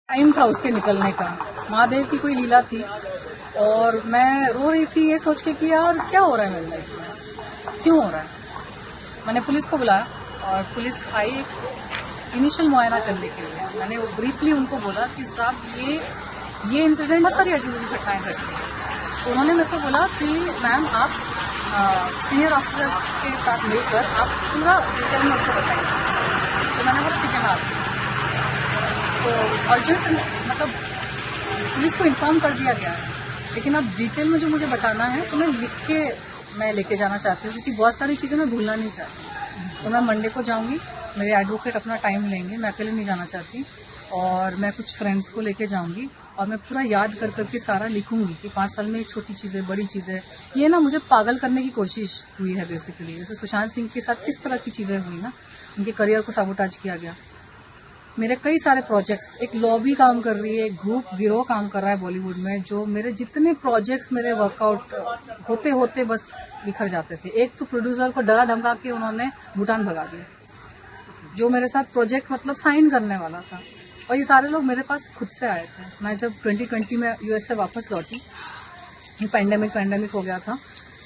Time था उसके निकलने का। महादेव की कोई लीला थी और मैं रो रही थी ये सोच के कि यार क्या हो रहा है मेरी लाइफ में, क्यों हो रहा है। मैंने पुलिस को बुलाया और पुलिस आई एक इनिशियल मुआयना करने के लिए। मैंने वो ब्रीफली उनको बोला कि साहब ये इंसिडेंट बहुत सारी अजीब अजीब घटनाएं घटती हैं। तो उन्होंने मेरे को बोला कि मैम आप सीनियर ऑफिसर्स के साथ मिलकर आप पूरा डिटेल में उसको बताइए। तो मैंने बोला ठीक है मैं आती हूँ। तो अर्जेंट मतलब पुलिस को इन्फॉर्म कर दिया गया है, लेकिन अब डिटेल में जो मुझे बताना है तो मैं लेके जाना चाहती हूँ, क्योंकि बहुत सारी चीज़ें मैं भूलना नहीं चाहती। तो मैं मंडे को जाऊंगी, मेरे एडवोकेट अपना टाइम लेंगे, मैं अकेले नहीं जाना चाहती और मैं कुछ फ्रेंड्स को लेके जाऊंगी और मैं पूरा याद कर करके सारा लिखूंगी कि 5 साल में छोटी चीज़ें बड़ी चीज़ें। ये ना मुझे पागल करने की कोशिश हुई है बेसिकली। जैसे सुशांत सिंह के साथ किस तरह की चीज़ें हुई ना, उनके करियर को साबोटाज किया गया। मेरे कई सारे प्रोजेक्ट्स, एक लॉबी काम कर रही है, एक ग्रुप गिरोह काम कर रहा है बॉलीवुड में, जो मेरे जितने प्रोजेक्ट्स मेरे वर्कआउट होते होते बस बिखर जाते थे। एक तो प्रोड्यूसर को डरा धमका के उन्होंने भूटान भगा दिया, जो मेरे साथ प्रोजेक्ट मतलब साइन करने वाला था। और ये सारे लोग मेरे पास खुद से आए थे। मैं जब 2020 में यूएस से वापस लौटी, पैंडेमिक हो गया था,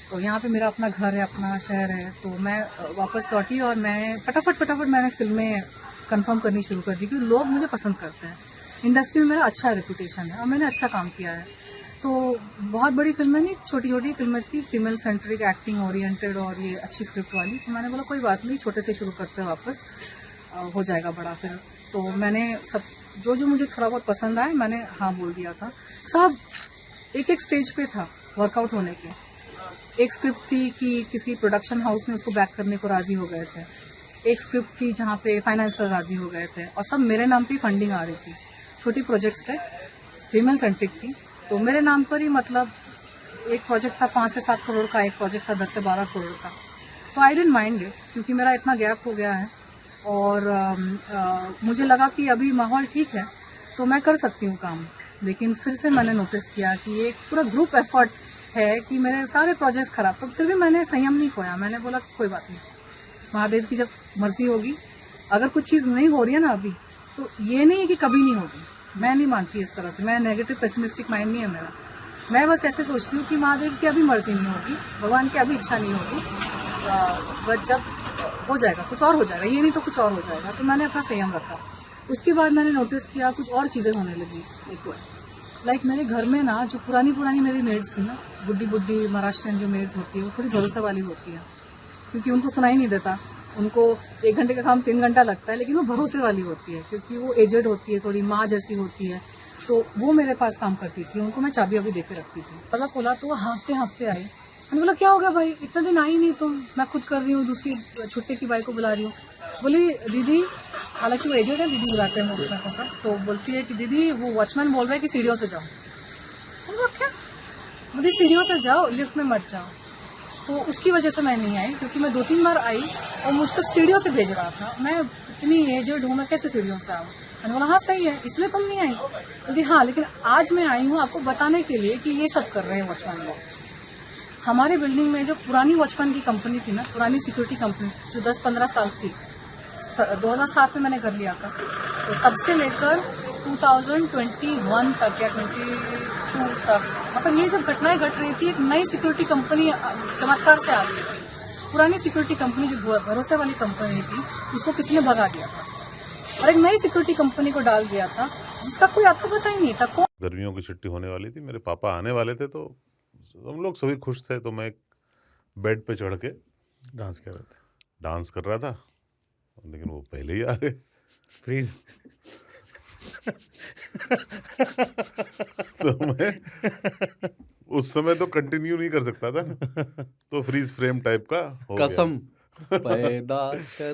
तो यहाँ पे मेरा अपना घर है, अपना शहर है, तो मैं वापस लौटी और मैं फटाफट मैंने फिल्में कंफर्म करनी शुरू कर दी, क्योंकि लोग मुझे पसंद करते हैं। इंडस्ट्री में मेरा अच्छा रेपुटेशन है और मैंने अच्छा काम किया है। तो बहुत बड़ी फिल्में नहीं, छोटी छोटी फिल्में थी, फीमेल सेंट्रिक, एक्टिंग ओरिएंटेड और ये अच्छी स्क्रिप्ट वाली। तो मैंने बोला कोई बात नहीं, छोटे से शुरू करते हैं, वापस हो जाएगा बड़ा फिर। तो मैंने सब जो मुझे थोड़ा बहुत पसंद आया मैंने हाँ बोल दिया था। सब एक स्टेज पे था वर्कआउट होने के। एक स्क्रिप्ट थी कि किसी प्रोडक्शन हाउस ने उसको बैक करने को राजी हो गए थे। एक स्क्रिप्ट थी जहाँ पे फाइनेंसर राजी हो गए थे और सब मेरे नाम पे फंडिंग आ रही थी। छोटी प्रोजेक्ट्स थे, फीमेल सेंट्रिक थी, तो मेरे नाम पर ही मतलब एक प्रोजेक्ट था 5 से 7 करोड़ का, एक प्रोजेक्ट था 10 से 12 करोड़ का। तो आई डिडंट माइंड इट, क्योंकि मेरा इतना गैप हो गया है और मुझे लगा कि अभी माहौल ठीक है तो मैं कर सकती हूँ काम। लेकिन फिर से मैंने नोटिस किया कि ये पूरा ग्रुप एफर्ट है कि मेरे सारे प्रोजेक्ट्स खराब। तो फिर भी मैंने संयम नहीं खोया। मैंने बोला कोई बात नहीं, महादेव की जब मर्जी होगी। अगर कुछ चीज नहीं हो रही है ना अभी, तो ये नहीं है कि कभी नहीं होगी। मैं नहीं मानती इस तरह से, मैं नेगेटिव पेसिमिस्टिक माइंड नहीं है मेरा। मैं बस ऐसे सोचती हूँ कि महादेव की अभी मर्जी नहीं होगी, भगवान की अभी इच्छा नहीं होगी, बस जब हो जाएगा कुछ और हो जाएगा, ये नहीं तो कुछ और हो जाएगा। तो मैंने अपना संयम रखा। उसके बाद मैंने नोटिस किया कुछ और चीजें होने लगी। लाइक मेरे घर में ना जो पुरानी मेरी मेड्स थी ना, बुड्ढी महाराष्ट्रियन जो मेड्स होती है, वो थोड़ी भरोसे वाली होती है, क्योंकि उनको सुनाई नहीं देता। उनको 1 घंटे का काम 3 घंटा लगता है, लेकिन वो भरोसे वाली होती है क्योंकि वो एजेड होती है, थोड़ी माँ जैसी होती है। तो वो मेरे पास काम करती थी, उनको मैं चाबी अभी देके रखती थी। पता खोला तो वो हाँफते आई। मैंने बोला क्या हो गया भाई, इतना दिन आई नहीं तुम? मैं खुद कर रही हूँ, दूसरी छुट्टे की बाई को बुला रही हूँ। बोली दीदी, हालांकि वो एजेड है, दीदी बुलाते हैं मुझे सब। तो बोलती है कि दीदी वो वॉचमैन बोल रहा है कि सीढ़ियों से जाओ। मैंने बोला क्या? बोली सीढ़ियों से जाओ, लिफ्ट में मत जाओ। तो उसकी वजह से मैं नहीं आई, क्योंकि मैं 2-3 बार आई और मुझको सीढ़ियों से भेज रहा था। मैं इतनी एजेड हूँ, मैं कैसे सीढ़ियों से आऊँ? मैंने बोला हाँ सही है, इसलिए तुम नहीं आई? बोलती हाँ, लेकिन आज मैं आई हूँ आपको बताने के लिए कि ये सब कर रहे हैं वॉचमैन लोग। हमारे बिल्डिंग में जो पुरानी वॉचमैन की कंपनी थी ना, पुरानी सिक्योरिटी कंपनी जो 10-15 साल थी, 2007 में मैंने कर लिया था। तो तब से लेकर 2021 तक या 22 तक, मतलब ये जब घटनाएं घट रही थी, एक नई सिक्योरिटी कंपनी चमत्कार से आ गई थी। पुरानी सिक्योरिटी कंपनी जो भरोसे वाली कंपनी थी, उसको किसी ने भगा दिया था और एक नई सिक्योरिटी कंपनी को डाल दिया था, जिसका कोई आपको पता ही नहीं था। गर्मियों की छुट्टी होने वाली थी, मेरे पापा आने वाले थे, तो हम लोग सभी खुश थे। तो मैं बेड पे चढ़ के डांस कर रहा था, लेकिन वो पहले ही आ गए। प्लीज तो मैं उस समय तो कंटिन्यू नहीं कर सकता था ना, तो फ्रीज फ्रेम टाइप का हो कसम गया। पैदा कर